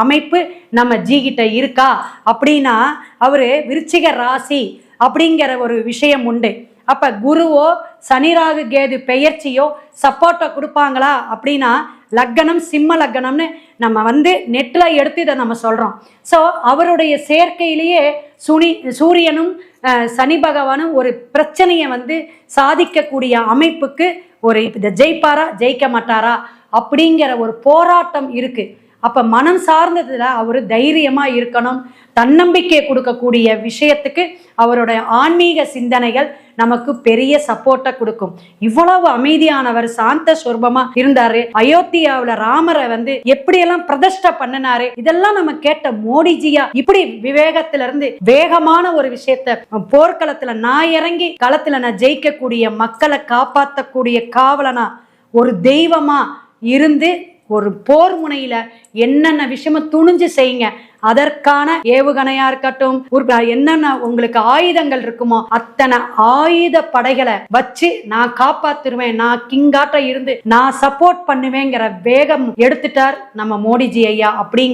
அமைப்பு நம்ம ஜிகிட்ட இருக்கா அப்படின்னா அவரு விருச்சிக ராசி அப்படிங்கிற ஒரு விஷயம் உண்டு. அப்ப குருவோ சனி ராகு கேது பெயர்ச்சியோ சப்போர்ட்டை கொடுப்பாங்களா அப்படின்னா லக்னம் சிம்ம லக்னம்னு நம்ம நெட்ல எடுத்து இதை நம்ம சொல்றோம். ஸோ அவருடைய சேர்க்கையிலேயே சூரியனும் சனி பகவானும் ஒரு பிரச்சனையை சாதிக்கக்கூடிய அமைப்புக்கு ஒரு இதை ஜெயிப்பாரா ஜெயிக்க மாட்டாரா அப்படிங்கிற ஒரு போராட்டம் இருக்கு. அப்ப மனம் சார்ந்ததுல அவரு தைரியமா இருக்கணும். தன்னம்பிக்கை கொடுக்கக்கூடிய விஷயத்துக்கு அவருடைய ஆன்மீக சிந்தனைகள் நமக்கு பெரிய சப்போர்ட்டை கொடுக்கும். இவ்வளவு அமைதியானவர், சாந்த சொர்பமா இருந்தாரு. அயோத்தியாவுல ராமரை எப்படியெல்லாம் பிரதிஷ்டை பண்ணினாரு, இதெல்லாம் நம்ம கேட்ட மோடிஜியா இப்படி விவேகத்துல இருந்து வேகமான ஒரு விஷயத்த போர்க்களத்துல நான் இறங்கி களத்துல நான் ஜெயிக்கக்கூடிய மக்களை காப்பாற்றக்கூடிய காவலனா ஒரு தெய்வமா இருந்து ஒரு போர் முனையில என்னென்ன விஷயமா துணிஞ்சு செய்யுங்க. அதற்கான ஏவுகணையா இருக்கட்டும், என்னென்ன உங்களுக்கு ஆயுதங்கள் இருக்குமோ அத்தனை ஆயுத படைகளை வச்சு நான் காப்பாத்துருவேன், நான் கிங்காட்ட இருந்து நான் சப்போர்ட் பண்ணுவேங்கிற வேகம் எடுத்துட்டார் நம்ம மோடிஜி ஐயா. அப்படி